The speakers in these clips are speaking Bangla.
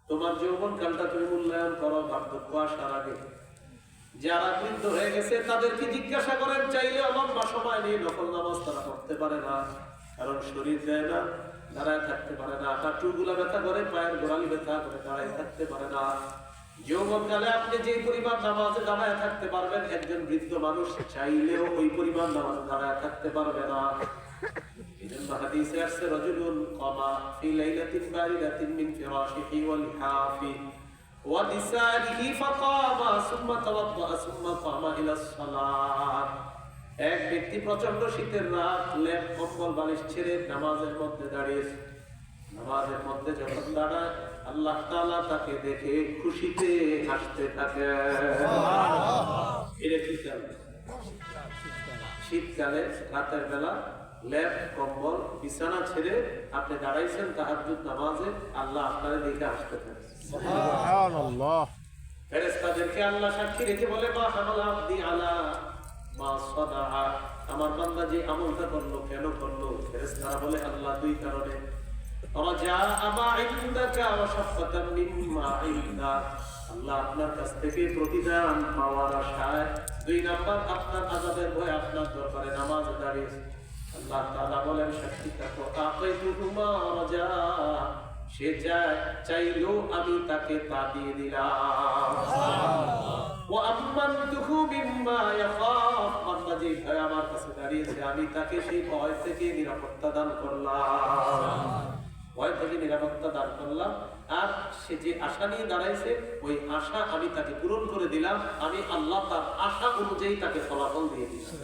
তোমার যৌবন কালটা তুমি মূল্যায়ন করো বার্ধক্য আসার আগে। যারা বৃদ্ধ হয়ে গেছে তাদেরকে জিজ্ঞাসা করেন, চাইলে লম্বা সময় নিয়ে নফল নামাজ তারা পড়তে পারে না, কারণ শরীর দেয় না, দাঁড়ায় থাকতে পারে না, হাঁটুগুলা ব্যথা করে, পায়ের গোড়ালি ব্যথা করে, দাঁড়ায় থাকতে পারে না। যৌবনকালে আপনি যে পরিমাণ নামাজে দাঁড়ায় থাকতে পারবেন, একজন বৃদ্ধ মানুষ চাইলেও ওই পরিমাণ নামাজে দাঁড়ায় থাকতে পারবে না। এজন্য হাদিসে আসছে, রাজুলুন কামা ফি লাইলাতিন বারিদাতিন মিন ফিরাশিহি ওয়া লিহাফি ওয়া দিসারিহি ফাকামা সুম্মা তাওয়াদ্দা সুম্মা কামা ইলাস সালাত। এক ব্যক্তি প্রচন্ড শীতের রাত লেপ কম্বল বালিশ ছেড়ে নামাজের মধ্যে দাঁড়িয়েছে। নামাজের মধ্যে যখন দাঁড়ায়, আল্লাহ তাআলা তাকে দেখে খুশিতে হাসতে থাকে। এটা কি কারণে? শীতকালে রাতের বেলা লেপ কম্বল বিছানা ছেড়ে আপনি দাঁড়াইছেন তাহাজ্জুদ নামাজে, আল্লাহ আপনারে দেখে হাসতে থাকে। সুবহানাল্লাহ। ফেরেশতাদেরকে আল্লাহ সাক্ষী রেখে বলে, মা হামাল আবদি আলা মা সাদাআ, আমার বান্দা যে আমলটা করলো কেন করলো? ফেরেশতারা বলে, আল্লাহ দুই কারণে। রাজা আমা ইনদাকা ওয়া শাফাতাম মিম্মা ইনদাক, আল্লাহ আপনার কাছ থেকে প্রতিদান পাওয়ার আশায়। দুই নাম্বার, আপনার আযাবের ভয়ে আপনার দরবারে নামাজে দাঁড়িয়েছে। আল্লাহ তাআলা বলেন, সাক্ষী থাকো, আতাইতুহুমা রাজা, সে চাইলো আমি তাকে তা দিয়ে দিলাম। ওয়া আমানতুহু বিম্মা ইয়াখাফ, আল্লাহ যে ভয় আমার কাছে দাঁড়িয়েছে আমি তাকে সেই ভয় থেকে নিরাপত্তা দান করলাম। ভয় থেকে নিরাপত্তা দান করলাম। আর সে যে আশা নিয়ে দাঁড়াইছে, ওই আশা আমি তাকে পূরণ করে দিলাম। আমি আল্লাহ তার আশা অনুযায়ী তাকে ফলাফল দিয়ে দিলাম।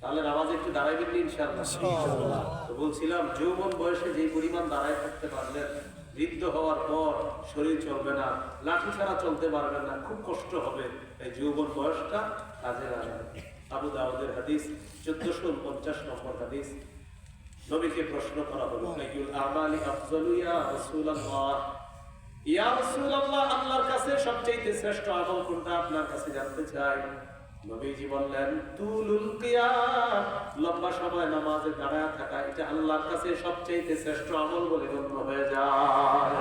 তাহলে নামাজে একটু দাঁড়াইবেন ইনশাআল্লাহ। তো বলছিলাম, যৌবন বয়সে যে পরিমাণ দাঁড়ায় থাকতে পারলেন, বৃদ্ধ হওয়ার পর শরীর চলবে না, লাঠি ছাড়া চলতে পারবেন না, খুব কষ্ট হবে। এই যৌবন বয়সটা কাজে লাগাবেন। আবু দাউদের হাদিস 1449 নম্বর হাদিস। নবীকে প্রশ্ন করা হলো, আইয়ুল আমালি আফজালু ইয়া রাসূলুল্লাহ, ইয়া রাসূলুল্লাহ, আল্লাহর কাছে সবচেয়ে শ্রেষ্ঠ আমল কোনটা আপনার কাছে জানতে চাই। নবীজি বললেন, তুলুল কিয়াম, লম্বা সময় নামাজে দাঁড়ায় থাকা, এটা আল্লাহর কাছে সবচেয়ে শ্রেষ্ঠ আমল বলে গণ্য হয়ে যায়।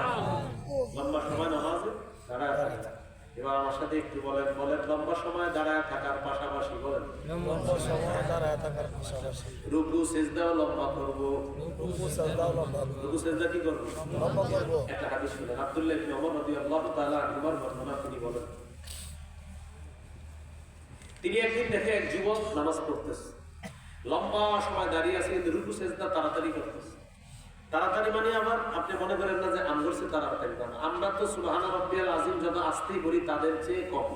লম্বা সময় নামাজে দাঁড়ায় থাকা। এবার আমার সাথে একটু বলেন লম্বা সময় দাঁড়ায় থাকার পাশাপাশি বলেন, লম্বা সময় দাঁড়ায় থাকার পাশাপাশি রুকু সিজদাও লম্বা করব। রুকু সিজদা কি করব? লম্বা করব। একটা হাদিস শুনেন, আব্দুল্লাহ ইবনে ওমর রাদিয়াল্লাহু তাআলা আনহুর বর্ণনা, তিনি বলেন, তিনি একদিন দেখে এক যুবক নামাজ পড়তেছে, লম্বা সময় দাঁড়িয়ে আছে, কিন্তু রুকু সিজদা তাড়াতাড়ি করতেছে। তাড়াতাড়ি মানে আবার আপনি মনে করেন না যে আমগর চেয়ে তাড়াতাড়ি না, আমরা তো সুবহান রাব্বিয়াল আযীম যত আস্তেই করি তাদের চেয়ে কম।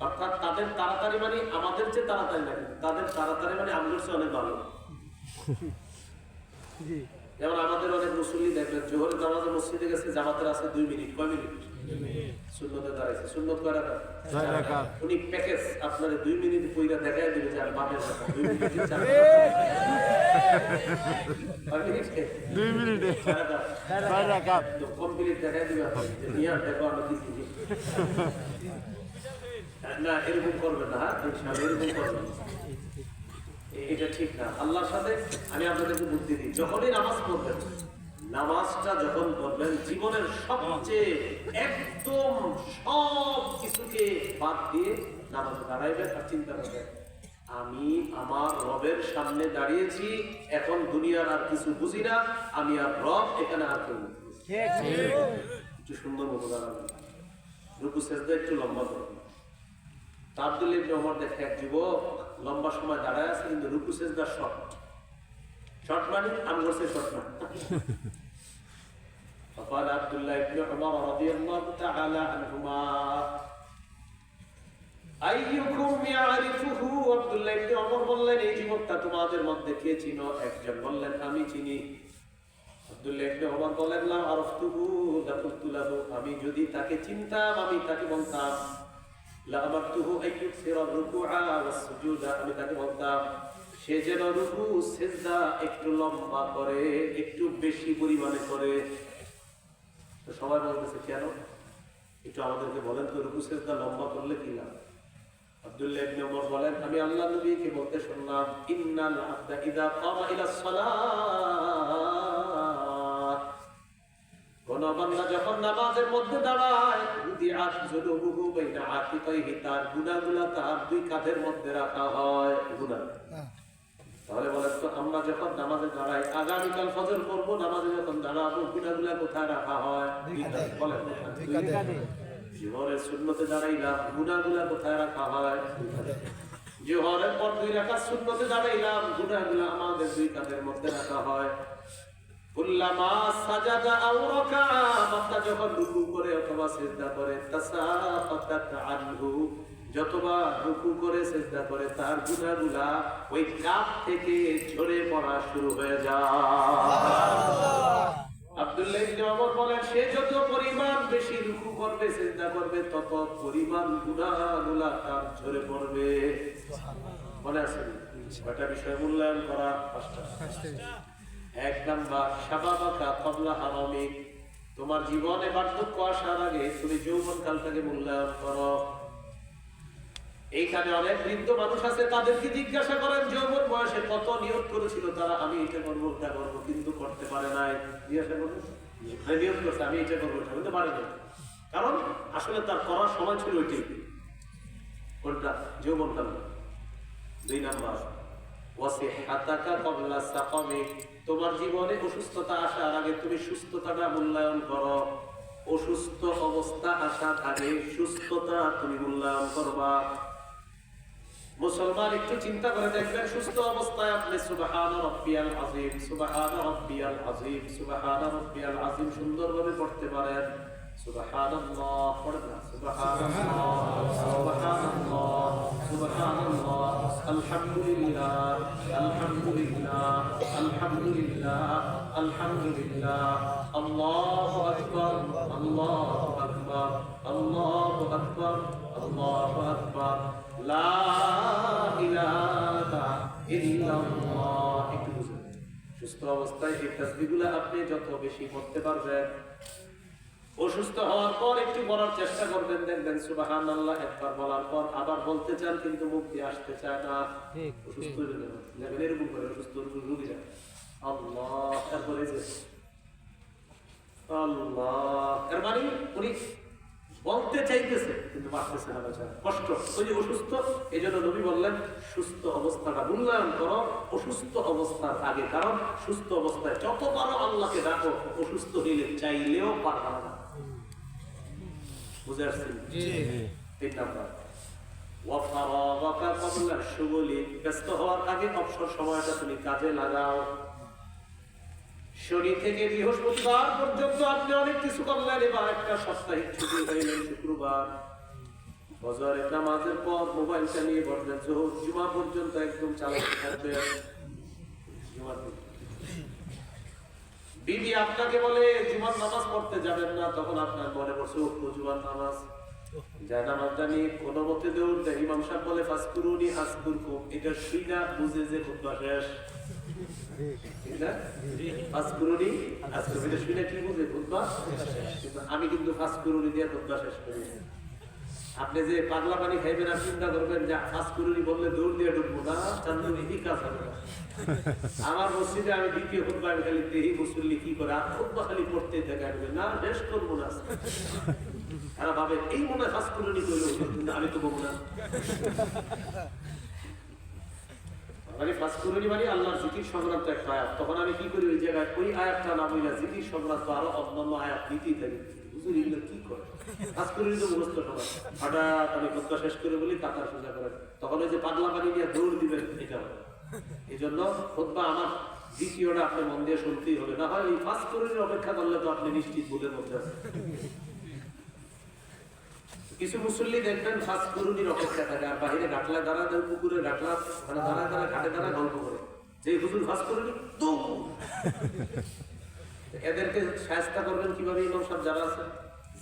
অর্থাৎ তাদের তাড়াতাড়ি মানে আমাদের চেয়ে তাড়াতাড়ি না, তাদের তাড়াতাড়ি মানে আমগর চেয়ে অনেক ভালো। যেমন আমাদের অনেক মুসল্লি দেখবেন, জোহরের নামাজে মসজিদে গেছে, জামাতের আছে 2 মিনিট। কয় মিনিট? সুন্নতে দাঁড়াইছে, সুন্নত কয় রাকাত? উনি প্যাকেজ আপনারে 2 মিনিট কইরা দেখায় দিবে যে আর বাপের কথা 2 মিনিটে 4 মিনিটে 4 রাকাত তো কমপ্লিট দেখায় দিবে আপনি যে নিয়া দেখো আমি কি কি না, এরকম করবেন না। ইনশাআল্লাহ এরকম করবেন, এটা ঠিক না। আল্লাহর সাথে আমি আপনাদেরকে বুদ্ধি দিই, যখনই নামাজ পড়বেন, নামাজটা যখন পড়বেন, জীবনের সবচেয়ে একদম সব কিছুকে বাদ দিয়ে নামাজে দাঁড়াইবেন আর চিন্তা করবেন, আমি আমার রবের সামনে দাঁড়িয়েছি, এখন দুনিয়ার আর কিছু বুঝি না, আমি আর রব, এখানে আর কেউ নেই। একটু সুন্দর মতো দাঁড়াবেন, রুকু সিজদা একটু লম্বা করবেন। আব্দুল্লাহ ইবনে ওমর দেখে এক যুবক লম্বা সময় দাঁড়ায় আছে, কিন্তু রুকু সিজদা শর্ট মানে আমগর চেয়ে শর্ট না। فقال عبد الله بن عمر رضي الله تعالى عنهما أيكم يعرفه, আব্দুল্লাহ ইবনে ওমর বললেন, এই যুবকটা তোমাদের মধ্যে কে চিনো? একজন বললেন, আমি চিনি। আব্দুল্লাহ ইবনে ওমর বললেন, লা আরফতুহু লাকুলতু লাহু, আমি যদি তাকে চিনতাম আমি তাকে বলতাম, লা আমারতুহু আইয়ুকসিরা রুকুআ ওয়াস সুজুদা, আমি তাকে বলতাম সে যেন রুকু সিজদা একটু লম্বা করে, একটু বেশি পরিমাণে করে। তো সবাই বলতেছে কেন? একটু আমাদেরকে বলেন তো, রুকু সিজদা লম্বা করলে কি লাভ? আব্দুল্লাহ ইবনে ওমর বলেন, আমি আল্লাহর নবীকে বলতে শুনলাম, ইন্নাল আবদা ইযা কামা ইলাস সালাত, কোন কোন বান্দা যখন নামাজের মধ্যে দাঁড়ায় উদিআত যুনুবুহু বাইনা আতিকাইহি, তার গুনাহগুলো তার দুই কাঁধের মধ্যে রাখা হয়। গুনাহ তাহলে বলেন তো, আমরা যখন নামাজে দাঁড়াই, আগামীকাল ফজর পড়ব, নামাজে যখন দাঁড়াবো গুনাহগুলো কোথায় রাখা হয়? বলেন জোহরের সুন্নতে দাঁড়াইলাম, গুনাহগুলো কোথায় রাখা হয়? জোহরের পর 2 রাকাত সুন্নতে দাঁড়াইলাম, গুনাহগুলো আমাদের দুই কাঁধের মধ্যে রাখা হয়। কুল্লামা সাজাদা আও রাকা, বান্দা যখন রুকু করে অথবা সিজদা করে, তাসাফাতাত আনহু, যতবার রুকু করে সিজদা করে তার গুনাহগুলা ওই কাঁধ থেকে ঝরে পড়া শুরু হয়ে যায়। আব্দুল্লাহ ইবনে ওমর বলেন, সে যত পরিমাণ বেশি রুকু করবে সিজদা করবে তত পরিমাণ গুনাহগুলা তার ঝরে পড়বে। মনে আছে কয়টা বিষয় মূল্যায়ন করা? 5টা। 1 নাম্বার, শাবাবাকা ক্বাবলা হারামিক, তোমার জীবনে বার্ধক্য আসার আগে তুমি যৌবনকালটাকে মূল্যায়ন করো। এইখানে অনেক বৃদ্ধ মানুষ আছে, তাদেরকে জিজ্ঞাসা করেন যৌবন বয়সে কত নিয়ত করেছিল তারা, আমি এটা করবো ওটা করবো, কিন্তু করতে পারে নাই। জিজ্ঞাসা করুন, নিয়ত করছে আমি এটা করবো ওটা করতে পারে না, কারণ আসলে তার করার সময় ছিল ওইটাই, কোনটা? যৌবনকাল। 2 নাম্বার, ওয়াসিহাতাকা ক্বাবলা সাকামিক, তোমার জীবনে অসুস্থতা আসার আগে তুমি সুস্থতাটা মূল্যায়ন করো। অসুস্থ অবস্থা আসার আগে সুস্থতা তুমি মূল্যায়ন করবা। মুসলমান একটু চিন্তা করে দেখবেন, সুস্থ অবস্থায় আপনি সুবহান রাব্বিয়াল আযীম, সুবহান রাব্বিয়াল আযীম, সুবহান রাব্বিয়াল আযীম সুন্দরভাবে পড়তে পারেন। সুবহানাল্লাহ পড়েন না, সুবহানাল্লাহ, সুবহানাল্লাহ, সুবহানাল্লাহ, আলহামদুলিল্লাহ, আলহামদুলিল্লাহ, আলহামদুলিল্লাহ, আলহামদুলিল্লাহ, আল্লাহু আকবার, আল্লাহু আকবার, আল্লাহু আকবার, আল্লাহু আকবার, লা ইলাহা ইল্লাল্লাহ। একটু বুঝুন, সুস্থ অবস্থায় এই তাসবিহগুলো আপনি যত বেশি পড়তে পারবেন, অসুস্থ হওয়ার পর একটু বলার চেষ্টা করবেন, দেখবেন সুবহানাল্লাহ একবার বলার পর আবার বলতে চান কিন্তু মুখ দিয়ে আসতে চায় না। অসুস্থ হয়ে যাবেন, দেখবেন এরকম করে অসুস্থ রোগীরা আল্লাহ, তারপরে যে আল্লাহ, এর মানে উনি বলতে চাইতেছে কিন্তু পারতেছে না, বেচারা কষ্ট, ওই যে অসুস্থ। এই জন্য নবী বললেন সুস্থ অবস্থাটা মূল্যায়ন করো অসুস্থ অবস্থার আগে, কারণ সুস্থ অবস্থায় যত পারো আল্লাহকে ডাকো, অসুস্থ হইলে চাইলেও পারবা না। বুঝে আসছেন? 3 নাম্বার, ওয়াফারাগাকা ক্বাবলা শুগুলি, ব্যস্ত হওয়ার আগে অবসর সময়টা তুমি কাজে লাগাও। শনি থেকে বৃহস্পতিবার পর্যন্ত আপনি অনেক কিছু করলেন, এবার একটা সাপ্তাহিক ছুটি হইলেন শুক্রবার, ফজরের নামাজের পর মোবাইলটা নিয়ে বসবেন, জুমা পর্যন্ত একদম চালাতে থাকবেন। বিবি আপনাকে বলে জুমার নামাজ পড়তে যাবেন না, তখন আপনার মনে পড়ছে জুমার নামাজ, যার নামাজটা নিয়ে কোনো মতে দৌড় দেয়। ইমাম সাহেব বলে ফাসকুরুনি আসকুরকুম, এটা শুইনা বুঝে যে খুতবা শেষ। আমি কিন্তু ফাসকুরুনি দিয়ে খুতবা শেষ করি। আপনি যে পাগলা পানি খাইবেন আর চিন্তা করবেন যে ফাসকুরুনি বললে দৌড় দিয়ে ঢুকবো না, চান্দুনি কি কাজ হবে না। আমার মসজিদে আমি দ্বিতীয় খুতবা খালি দেহি মুসল্লি কি করে আর খুতবা খালি পড়তে থাকে, না শেষ করবো না। তারা ভাবে এই মনে হয় ফাসকুরুনি করলো, আমি তো বলবো না। আল্লাহর জিকির সংক্রান্ত একটা আয়াত, তখন আমি কি করি ওই জায়গায় ওই আয়াতটা না বইলা জিকির সংক্রান্ত আরো অন্যান্য আয়াত দিতেই থাকি। হুজুর এগুলো কি করে? ফাসকুরুনি তো মুখস্থ সবাই, হঠাৎ আমি খুতবা শেষ করে বলি কাতার সোজা করেন, তখন ওই যে পাগলা পানি নিয়ে দৌড় দিবেন, এটা এই জন্য খুতবা আমার দ্বিতীয়টা আপনি মন দিয়ে শুনতেই হবে, না হয় এই ফাসকুরুনির অপেক্ষা করলে তো আপনি নিশ্চিত ভুলের মধ্যে আছেন। কিছু মুসল্লি দেখবেন ফাসকুরুনির অপেক্ষা থাকে, আর বাহিরে ঘাটলা দাঁড়া দেয়, পুকুরে ঘাটলা মানে দাঁড়া দাঁড়া ঘাটে দাঁড়া গল্প করে যে হুজুর ফাসকুরুনি তো। এদেরকে শায়েস্তা করবেন কিভাবে? ইমাম সাহেব যারা আছে,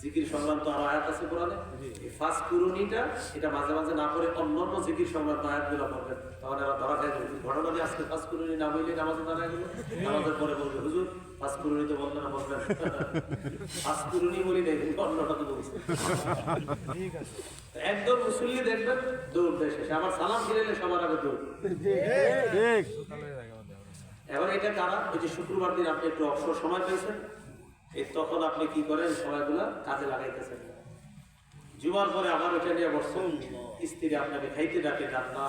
জিকির সংক্রান্ত আরো আয়াত আছে কোরআনে, এই ফাসকুরুনিটা এটা মাঝে মাঝে না করে অন্যান্য জিকির সংক্রান্ত আয়াতগুলো পড়বেন, তাহলে এরা ধরা খায়। ঘটনা দিয়ে আজকে ফাসকুরুনি না বললে নামাজে দাঁড়ায় গেল, নামাজের পরে বলবে হুজুর ফাসকুরুনি তো বললেন না, বলবেন ফাসকুরুনি বলি নেই, অন্যটা তো বলছে। একদম মুসল্লি দেখবেন দৌড় দেয় শেষে, আবার সালাম ফিরাইলে সবার আগে দৌড়। এবার এটা কারা? ওই যে শুক্রবার দিন আপনি একটু অবসর সময় পেয়েছেন, এই তখন আপনি কি করেন, সময়গুলা কাজে লাগাইতেছেন। জুমার পরে আবার ওইটা নিয়ে বসছেন, স্ত্রী আপনাকে খাইতে ডাকে, ডাক না।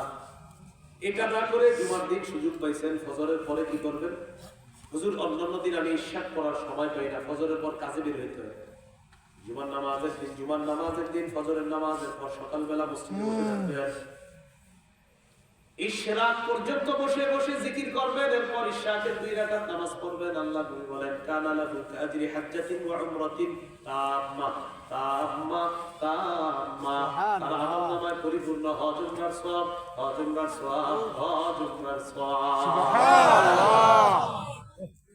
এটা না করে জুমার দিন সুযোগ পাইছেন, ফজরের পরে কি করবেন? হুজুর অন্যান্য দিন আমি ইশাক পড়ার সময় পাই না, ফজরের পর কাজে বের হইতে হয়। জুমার নামাজের দিন ফজরের নামাজের পর সকালবেলা মসজিদে বসে থাকতে হয়। ইশরাক পর্যন্ত বসে বসে জিকির করবেন, এরপর ইশরাকের 2 রাকাত নামাজ পড়বেন। আল্লাহ নবী বলেন, কানা লাহু কাজরি হাজ্জাতিন ওয়া উমরাতিন তাম্মা তাম্মা তাম্মা। তার আমলনামায় পরিপূর্ণ হজ উমরার সওয়াব, হজ উমরার সওয়াব, হজ উমরার সওয়াব। সুবহানাল্লাহ।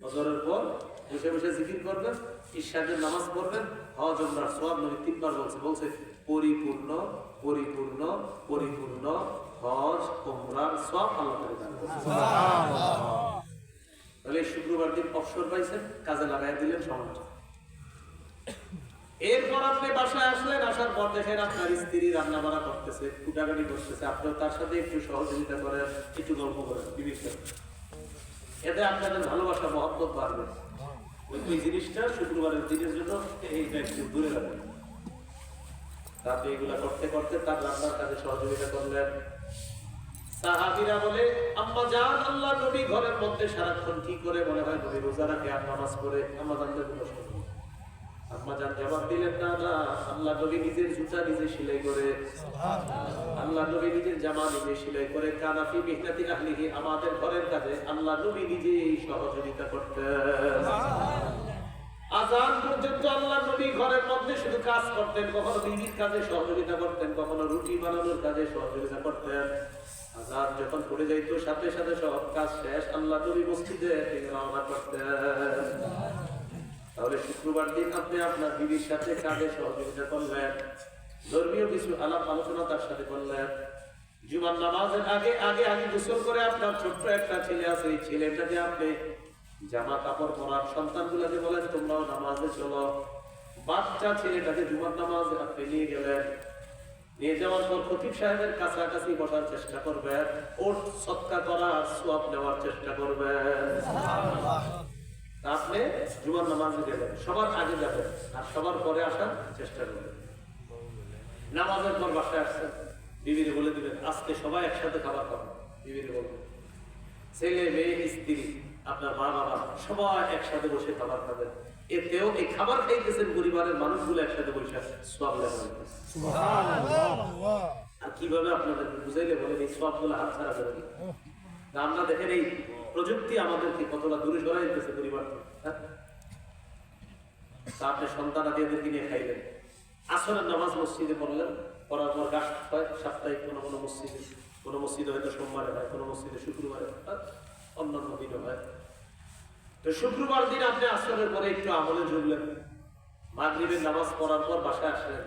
ফজরের পর বসে বসে জিকির করবেন, ইশরাকের নামাজ পড়বেন, হজ উমরার সওয়াব। নবী 3 বার বলছে পরিপূর্ণ পরিপূর্ণ পরিপূর্ণ হজ উমরার সওয়াব আল্লাহ তাআলা দান করেন। সুবহানাল্লাহ। তাহলে শুক্রবার দিন অবসর পাইছেন, কাজে লাগাই দিলেন সময়টা। এরপর আপনি বাসায় আসলেন, আসার পর দেখেন আপনার স্ত্রী রান্না বাড়া করতেছে, কুটাকাটি করতেছে, আপনিও তার সাথে একটু সহযোগিতা করেন, একটু গল্প করেন, বিবিধ। এতে আপনাদের ভালোবাসা মহব্বত বাড়বে। ওই জিনিসটা শুক্রবারের দিনের জন্য এইটা একটু দূরে রাখবেন। আপনি এগুলা করতে করতে তার রান্নার কাজে সহযোগিতা করলেন। সাহাবীরা বলে, আম্মা জান, আল্লাহ নবী ঘরের মধ্যে সারাক্ষণ কি করে? মনে হয় নবী রোজা রাখে আর নামাজ পড়ে। আম্মা জানদের কোনো প্রশ্ন। আম্মা জান জবাব দিলেন, না না, আল্লাহ নবী নিজের জুতা নিজে সেলাই করে, আল্লাহ নবী নিজের জামা নিজে সেলাই করে। কানাফি মিহনাতি আহলিহি, আমাদের ঘরের কাজে আল্লাহ নবী নিজেই সহযোগিতা করতেন। আযান পর্যন্ত আল্লাহ নবী ঘরের মধ্যে শুধু কাজ করতেন, কখনো বিবির কাজে সহযোগিতা করতেন, কখনো রুটি বানানোর কাজে সহযোগিতা করতেন। আযান যখন পড়ে যাইতো সাথে সাথে সব কাজ শেষ, আল্লাহ নবী মসজিদে রওনা করতেন। তাহলে শুক্রবার দিন আপনি আপনার বিবির সাথে কাজে সহযোগিতা করলেন, ধর্মীয় কিছু আলাপ আলোচনা তার সাথে করলেন। জুমার নামাজের আগে আগে আগে গোসল করে আপনার ছোট্ট একটা ছেলে আছে, এই ছেলেটাকে আপনি জামা কাপড় পরার, সন্তানগুলোকে বলেন তোমরাও নামাজে চলো। বাচ্চা ছেলেটাকে জুমার নামাজে আপনি নিয়ে গেলেন। নিয়ে যাওয়ার পর খতিব সাহেবের কাছাকাছি বসার চেষ্টা করবেন, ওট সদকা করার সওয়াব নেওয়ার চেষ্টা করবেন। আপনি জুমার নামাজে গেলেন, সবার আগে যাবেন আর সবার পরে আসার চেষ্টা করবেন। নামাজের পর বাসায় আসছেন, বিবিরে বলে দিবেন আজকে সবাই একসাথে খাবার খাবো। বিবিরে বলবেন, ছেলে মেয়ে স্ত্রী আপনার মা বাবা সবাই একসাথে বসে খাবার খাবেন। এতেও এই খাবার খাইতেছেন পরিবারের মানুষগুলো একসাথে বসে সওয়াব লেখা হইতেছে। সুবহানাল্লাহ। আর কিভাবে আপনাদের বুঝাইলে বলেন এই সওয়াবগুলো হাতছাড়া করে দিন। আমরা দেখেন এই প্রযুক্তি আমাদেরকে কতটা দূরে সরাই দিতেছে পরিবার থেকে। আপনি সন্তান আদিদেরকে নিয়ে খাইলেন, আসরের নামাজ মসজিদে পড়লেন, পড়ার পর গাছ হয় সাপ্তাহিক কোনো মসজিদে হয়তো সোমবারে হয়, কোনো মসজিদে শুক্রবারে হয়, অন্যান্য দিনও হয়। তো শুক্রবার দিন আপনি আসরের পরে একটু আমলে ঝুঁকলেন, মাগরিবের নামাজ পড়ার পর বাসায় আসলেন।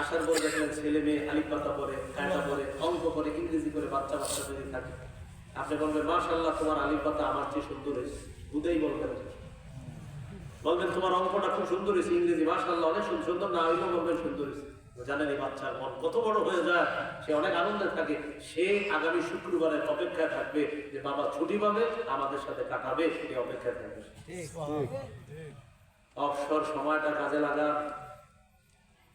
আসার পর দেখলেন ছেলে মেয়ে আলিফ পাতা পড়ে, কায়দা পড়ে, অঙ্ক করে, ইংরেজি করে, বাচ্চা যদি থাকে আপনি বলবেন মাশাআল্লাহ তোমার আলিফ পাতা আমার চেয়ে সুন্দর হয়েছে। বুঝেই বলবেন তোমার অঙ্কটা খুব সুন্দর হয়েছে, ইংরেজি মাশাআল্লাহ অনেক সুন্দর, না হইলেও বলবেন সুন্দর হয়েছে। জানেন এই বাচ্চার মন কত বড় হয়ে যায়, সে অনেক আনন্দে থাকে। সে আগামী শুক্রবারের অপেক্ষায় থাকবে যে বাবা ছুটি পাবে আমাদের সাথে কাটাবে, সেই অপেক্ষায় থাকবে। অবসর সময়টা কাজে লাগান।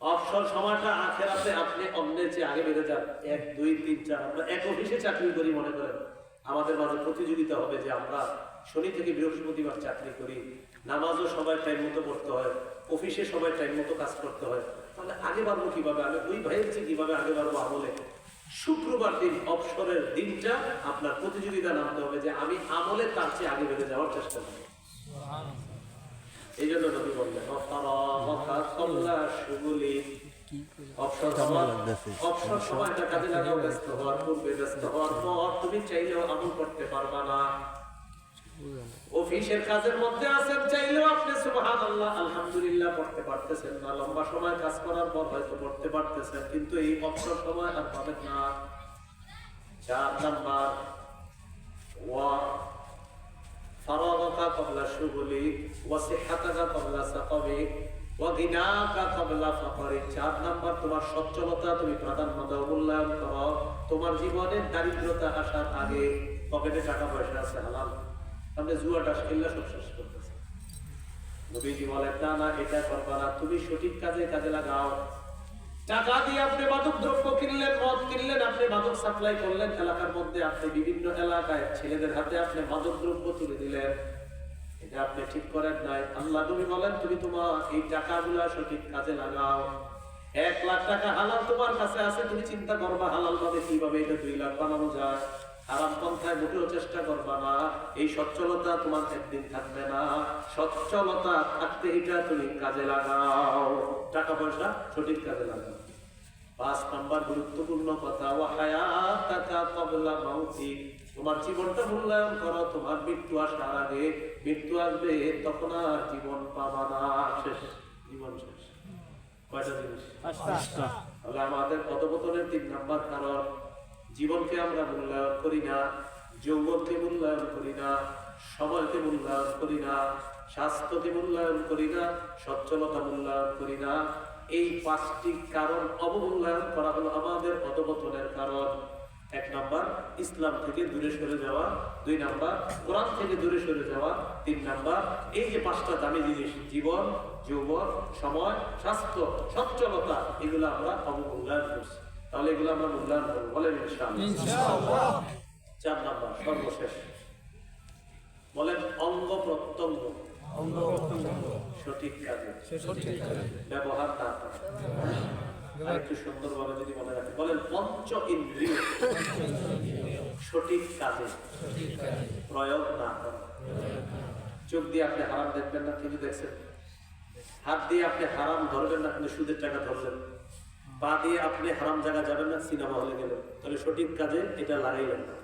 অবসর সময়টা আখেরাতে আপনি অন্যের চেয়ে আগে বেড়ে যান। 1 2 3 4 আমরা এক অফিসে চাকরি করি মনে করেন, আমাদের মাঝে প্রতিযোগিতা হবে যে আমরা শনি থেকে বৃহস্পতিবার চাকরি করি, নামাজও সবাই টাইম মতো পড়তে হয়, অফিসে সবাই টাইম মতো কাজ করতে হয়। তাহলে আগে বাড়বো কিভাবে? আমি ওই ভাইয়ের চেয়ে কিভাবে আগে বাড়বো আমলে? শুক্রবার দিন অবসরের দিনটা আপনার প্রতিযোগিতা নামতে হবে যে আমি আমলে তার চেয়ে আগে বেড়ে যাওয়ার চেষ্টা করি। এই জন্য নবী বললেন অবসর সময়টা কাজে লাগাও। ব্যস্ত হওয়ার পূর্বে, ব্যস্ত হওয়ার পর তুমি চাইলেও আমল করতে পারবা না। অফিসের কাজের মধ্যে আছেন, চাইলেও আপনি সুবহানাল্লাহ আলহামদুলিল্লাহ পড়তে পারতেছেন না। লম্বা সময় কাজ করার পর হয়তো পড়তে পারতেছেন, কিন্তু এই অবসর সময় আর পাবেন না। 4 নাম্বার, ওয়া ফারাগাকা ক্বাবলা শুগলিক ওয়া সিহহাতাকা ক্বাবলা সাকাবিক ওয়া গিনাকা ক্বাবলা ফাকরিক। 4 নাম্বার, তোমার সচ্ছলতা তুমি প্রাধান্য দাও, মূল্যায়ন করো। তোমার জীবনে দারিদ্রতা আসার আগে পকেটে টাকা পয়সা আছে হালাল, আপনি জুয়াটা খেললে সব শেষ করতেছে। নবীজি বলেন না এটা করবা না, তুমি সঠিক কাজে কাজে লাগাও। টাকা দিয়ে আপনি মাদক দ্রব্য কিনলেন, মদ কিনলেন, আপনি মাদক সাপ্লাই করলেন এলাকার মধ্যে, আপনি বিভিন্ন এলাকায় ছেলেদের হাতে আপনি মাদক দ্রব্য তুলে দিলেন, এটা আপনি ঠিক করেন নাই। আল্লাহ নবী বলেন তুমি তোমার এই টাকাগুলা সঠিক কাজে লাগাও। 1 লাখ টাকা হালাল তোমার কাছে আছে, তুমি চিন্তা করবা হালাল ভাবে কিভাবে এটা 2 লাখ বানানো যায়। হারাম পন্থায় মোটেও চেষ্টা করবা না। এই সচ্ছলতা তোমার একদিন থাকবে না। সচ্ছলতা থাকতে এটা তুমি কাজে লাগাও, টাকা পয়সা সঠিক কাজে লাগাও। 5 নাম্বার গুরুত্বপূর্ণ কথা, ওয়া হায়াতাকা ক্বাবলা মাউতিক, তোমার জীবনটা মূল্যায়ন করো। তোমার মৃত্যু আসার আগে, মৃত্যু আসবে তখন আর জীবন পাবা না, শেষ, জীবন শেষ। কয়টা জিনিস? 5টা। তাহলে আমাদের অধঃপতনের 3 নাম্বার কারণ, জীবনকে আমরা মূল্যায়ন করি না, যৌবনকে মূল্যায়ন করি না, সময়কে মূল্যায়ন করি না, স্বাস্থ্যকে মূল্যায়ন করি না, সচ্ছলতা মূল্যায়ন করি না। এই 5টি কারণ অবমূল্যায়ন করা হলো আমাদের অধঃপতনের কারণ। 1 নাম্বার ইসলাম থেকে দূরে সরে যাওয়া, 2 নাম্বার কোরআন থেকে দূরে সরে যাওয়া, 3 নাম্বার এই যে 5টা দামি জিনিস, জীবন, যৌবন, সময়, স্বাস্থ্য, সচ্ছলতা, এগুলো আমরা অবমূল্যায়ন করছি। তাহলে এগুলো আমরা মূল্যায়ন করবো, বলেন ইনশাআল্লাহ। 4 নাম্বার সর্বশেষ, বলেন অঙ্গ প্রত্যঙ্গ সঠিক কাজে ব্যবহার না করা। আরেকটু সুন্দরভাবে যদি মনে রাখেন, বলেন পঞ্চ ইন্দ্রিয় সঠিক কাজে প্রয়োগ না করা। চোখ দিয়ে আপনি হারাম দেখবেন না, কিন্তু দেখছেন। হাত দিয়ে আপনি হারাম ধরবেন না, কিন্তু সুদের টাকা ধরলেন। পা দিয়ে আপনি হারাম জায়গা যাবেন না, সিনেমা হলে গেলেন, তাহলে সঠিক কাজে এটা লাগাইলেন না।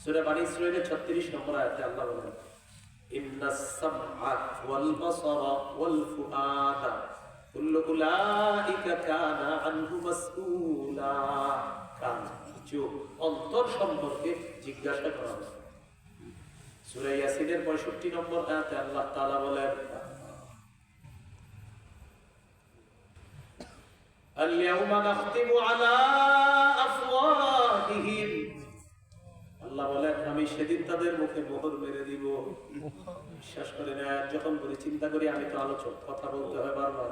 সূরা বনী ইসরাঈলের 36 নম্বর আয়াতে আল্লাহ বলেন, ইন্নাস সামআ ওয়াল বাসারা ওয়াল ফুআদা কুল্লু উলাইকা কানা আনহু মাসউলা। কান, চোখ, অন্তর সম্পর্কে জিজ্ঞাসা করা হবে। সূরা ইয়াসিনের 65 নম্বর আয়াতে আল্লাহ তাআলা বলেন, আল-ইয়াউমা নাখতিমু আলা আফওয়াহিহিম, আল্লাহ বলেন আমি সেদিন তাদের মুখে মোহর মেরে দিব। বিশ্বাস করেন, যখন বলি চিন্তা করি, আমি তো আলোচক, কথা বলতে হয় বারবার,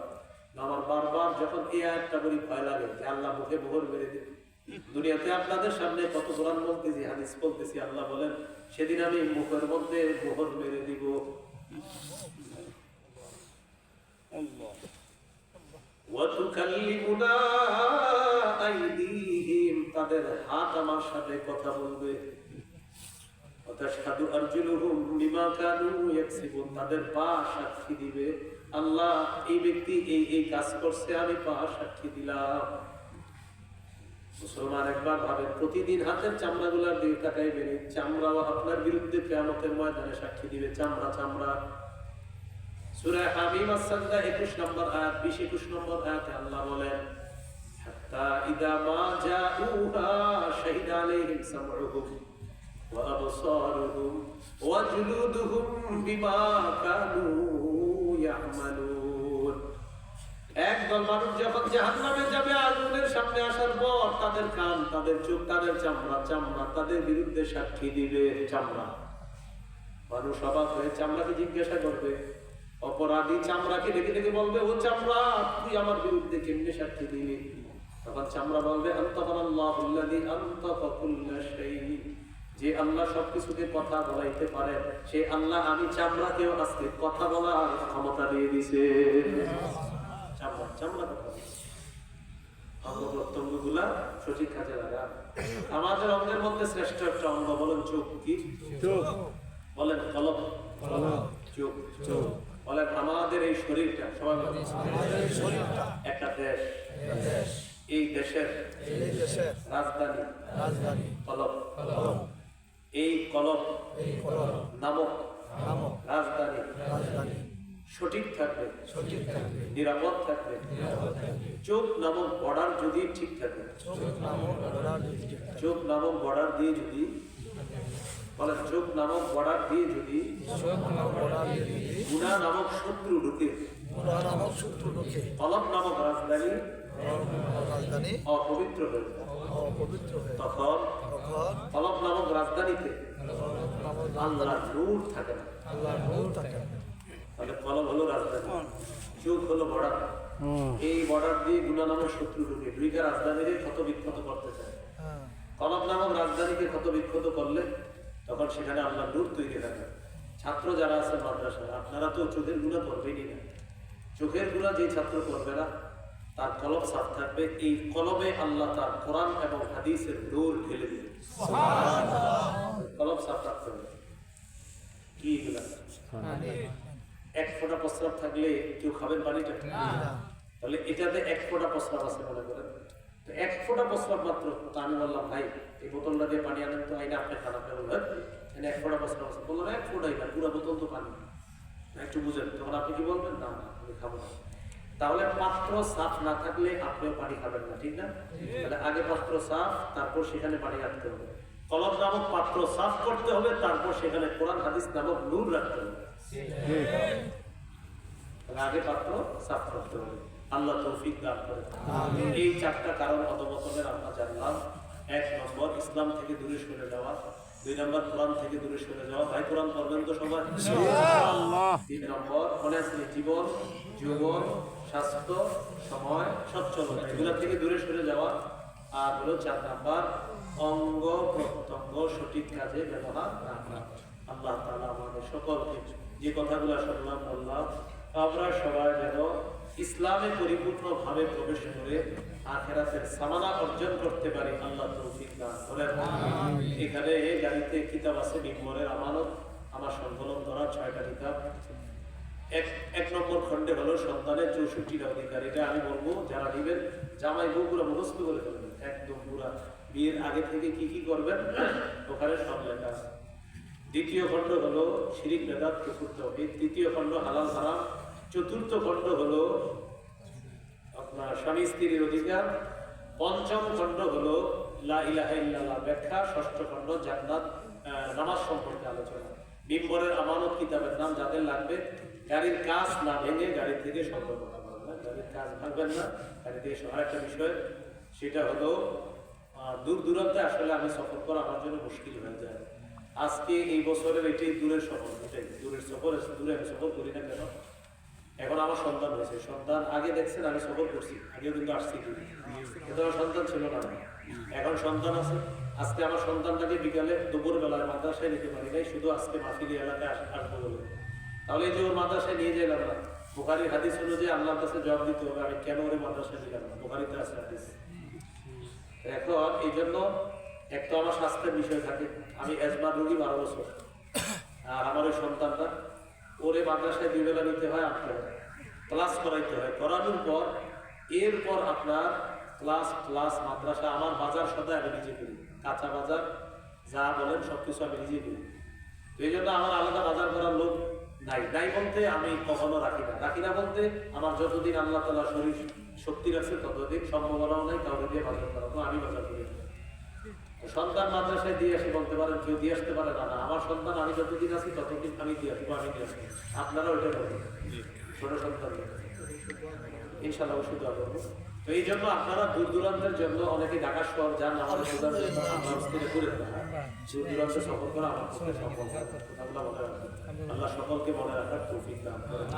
আমার বারবার যখন এই আয়াতটা বলি ভয় লাগে যে আল্লাহ মুখে মোহর মেরে দিবে। দুনিয়াতে আপনাদের সামনে কত কোরআন বলতেছি, হাদিস বলতেছি, আল্লাহ বলেন সেদিন আমি মুখের মধ্যে মোহর মেরে দিব। ওয়াতুকাল্লিমুনা আইদিহিম, তাদের হাত আমার সাথে কথা বলবে। ওয়াতাশহাদু আরজুলুহুম বিমা কানু ইয়াকসিবুন, তাদের পা সাক্ষী দিবে, আল্লাহ এই ব্যক্তি এই কাজ করছে, আমি পা সাক্ষী দিলাম। মুসলমান একবার ভাবেন, প্রতিদিন হাতের চামড়াগুলোর দিকে তাকাইবেন, চামড়াও আপনার বিরুদ্ধে কিয়ামতের ময়দানে সাক্ষী দিবে, চামড়া চামড়া। সূরা হামিম আস-সাজদা 21 নম্বর আয়াত, 20-21 নম্বর আয়াতে আল্লাহ বলেন, হাত্তা ইযা মা জাউহা শাহিদা আলাইহিম সামউহুম ওয়া আবসারুহুম ওয়া জুলুদুহুম বিমা কানু ইয়ামালুন। একদল মানুষ যখন জাহান্নামে যাবে, আগুনের সামনে আসার পর তাদের কান, তাদের চোখ, তাদের চামড়া চামড়া তাদের বিরুদ্ধে সাক্ষী দিবে। চামড়া, মানুষ অবাক হয়ে চামড়াকে জিজ্ঞাসা করবে, অপরাধী চামড়াকে ডেকে ডেকে বলবে, ও চামড়া তুই আমার বিরুদ্ধে কেমনে সাক্ষী দিলি? তখন চামড়া বলবে, আনতাকাল্লাহুল্লাযী আনতাকা কুল্লা শাই, যে আল্লাহ সবকিছুকে কথা বলাইতে পারে, সেই আল্লাহ আমি চামড়াকেও আজকে কথা বলার ক্ষমতা দিয়ে দিয়েছে। চামড়া চামড়া কথা বলছে, অঙ্গ প্রত্যঙ্গগুলা সঠিক কাজে লাগা। আমাদের অঙ্গের মধ্যে শ্রেষ্ঠ একটা অঙ্গ বলেন চোখ। কি চোখ? বলেন কলব। চোখ। বলেন আমাদের এই শরীরটা, সবাই একটা দেশ, এই দেশের রাজধানী কলব। এই কলব নামক রাজধানী সঠিক থাকবে, নিরাপদ থাকবে। চোখ নামক বর্ডার যদি ঠিক থাকে, চোখ নামক বর্ডার দিয়ে যদি, বলে চোখ নামক বর্ডার দিয়ে যদি গুনাহ নামক শত্রু ঢুকে, কলব নামক রাজধানী অপবিত্র হয়ে যায়, তখন কলব নামক রাজধানীতে আল্লাহর নূর থাকে না। তাহলে কলম হলো রাজধানী, চোখ হলো বর্ডার। এই বর্ডার দিয়ে গুনাহ নামক শত্রু ঢুকে রাজধানীকে ক্ষত বিক্ষত করতে চায়। কলম নামক রাজধানীকে ক্ষত বিক্ষত করলে তখন সেখানে আল্লাহ নূর তৈরি থাকে। ছাত্র যারা আছে মাদ্রাসায়, আপনারা তো চোখের গুনাহ করবেনই না। চোখের গুনাহ যে ছাত্র করবে না তার কলম সাফ থাকবে, এই কলমে আল্লাহ তার কোরআন এবং হাদিসের নূর ঢেলে দিবে। কলম সাফ রাখতে হবে। কি এগুলা? এক ফোঁটা প্রস্রাব থাকলে কেউ খাবেন পানিটা? তাহলে এটাতে এক ফোঁটা প্রস্রাব আছে মনে করেন, তো এক ফোঁটা প্রস্রাব মাত্র। তো আমি বললাম ভাই এই বোতলটা দিয়ে পানি আনেন তো, আইনা আপনি খারাপ বলবেন এক ফোঁটা প্রস্রাব আছে। বললাম এক ফোঁটাই না, পুরো বোতল তো পানি, একটু বুঝেন। তখন আপনি কি বলবেন? না আমি খাবো না। তাহলে পাত্র সাফ না থাকলে আপনিও পানি খাবেন না, ঠিক না? তাহলে আগে পাত্র সাফ, তারপর সেখানে পানি রাখতে হবে। কলম নামক পাত্র সাফ করতে হবে, তারপর সেখানে কোরআন হাদিস নামক নূর রাখতে হবে। আগে পাত্র সাফ করতে হবে। আল্লাহ তৌফিক দান করে। এই চারটা কারণ অধঃপতনের আমরা জানলাম। 1 নম্বর ইসলাম থেকে দূরে সরে যাওয়া, 2 নম্বর কোরআন থেকে দূরে সরে যাওয়া। ভাই কোরআন পড়বেন তো সবাই? ইনশাআল্লাহ। 3 নম্বর মনে আছে জীবন, যৌবন, স্বাস্থ্য, সময়, সচ্ছলতা, এগুলা থেকে দূরে সরে যাওয়া। আর হলো 4 নম্বর অঙ্গ প্রত্যঙ্গ সঠিক কাজে ব্যবহার না করা। আল্লাহ তাআলা আমাদের সকলকে যে কথাগুলো শুনলাম বললাম, আমরা সবাই যেন ইসলামে পরিপূর্ণভাবে প্রবেশ করে আখিরাতের সামানা অর্জন করতে পারি। আল্লাহ তৌফিক দান করেন। এখানে গাড়িতে কিতাব আছে, মিম্বরের আমানত, আমার সংকলন করা 6টা কিতাব। এক নম্বর খণ্ডে হলো সন্তানের 64টা অধিকার। এটা আমি বলবো যারা নিবেন জামাই বউ পুরো মুখস্থ করে ফেলবেন, একদম পুরা বিয়ের আগে থেকে কি কি করবেন ওখানে সব লেখা আছে। দ্বিতীয় খণ্ড হলো শিরিক বেদাত কুফর তাওহীদ। তৃতীয় খণ্ড হালাল হারাম। চতুর্থ খণ্ড হলো আপনার স্বামী স্ত্রীর অধিকার। পঞ্চম খণ্ড হলো লা ইলাহা ইল্লাল্লাহ ব্যাখ্যা। ষষ্ঠ খণ্ড জান্নাত নামাজ সম্পর্কে আলোচনা। মিম্বরের আমানত কিতাবের নাম যাদের লাগবে। গাড়ির কাজ না ভেঙে গাড়ি থেকে সংগ্রহ করতে পারবেন, গাড়ির কাজ ভাঙবেন না, গাড়ি থেকে। আরেকটা বিষয় সেটা হলো দূর দূরান্তে আসলে আমি সফর করা আমার জন্য মুশকিল হয়ে যায়। আজকে এই বছরের এটাই দূরের সফর, এটাই দূরের সফর। দূরে আমি সফর করি না কেন? এখন আমার সন্তান হয়েছে। সন্তান আগে দেখছেন আমি সফর করছি, আগেও কিন্তু আসছি, কিন্তু আমার সন্তান ছিল না। এখন সন্তান আছে। আজকে আমার সন্তানটাকে বিকালে দুপুর বেলায় মাদ্রাসায় নিতে পারি নাই, শুধু আজকে মাহফিলি এলাকায় আসবো বলে। তাহলে এই যে ওর মাদ্রাসায় নিয়ে যাইলাম না, বুখারীর হাদিস অনুযায়ী আল্লাহর কাছে জবাব দিতে হবে আমি কেন ওরে মাদ্রাসায় নিলাম না। বুখারীতে আছে হাদিস। এখন এই জন্য এক তো আমার স্বাস্থ্যের বিষয় থাকে। আমি এজমার রোগী 12 বছর, আর আমার ওই সন্তানটা ওরে মাদ্রাসায় 2 বেলা নিতে হয়, আনতে হয়, ক্লাস করাইতে হয়। করানোর পর এরপর আপনার ক্লাস মাদ্রাসা, আমার বাজার সদায় আমি নিজে করি, কাঁচা বাজার যা বলেন সবকিছু আমি নিজে করি। তো এই জন্য আমার আলাদা বাজার করার লোক নাই বলতে আমি কখনো রাখি না বলতে আমার যতদিন আল্লাহ তাআলা শরীর শক্তি রাখছে ততদিন সম্ভাবনাও নাই কাউকে দিয়ে বাজার করা, তো আমি বাজার করি। সন্তান মাদ্রাসায় দিয়ে আসি বলতে পারেন, কেউ দিয়ে আসতে পারে না। আমার সন্তান আমি যতদিন আছি ততদিন আমি দিয়ে আসবো, আমি দিয়ে আসবো। আপনারা ওইটা করবেন ছোট সন্তান ইনশাআল্লাহ ওষুধ দেওয়া করবো। তো এই জন্য আপনারা দূর দূরান্তের জন্য অনেকে ঢাকা শহর যান, আমাদের দূর দূরান্তে সফর করা আমার পক্ষে সম্ভব না। আল্লাহ মনে রাখবেন, আল্লাহ সকলকে মনে রাখার তৌফিক দান করেন।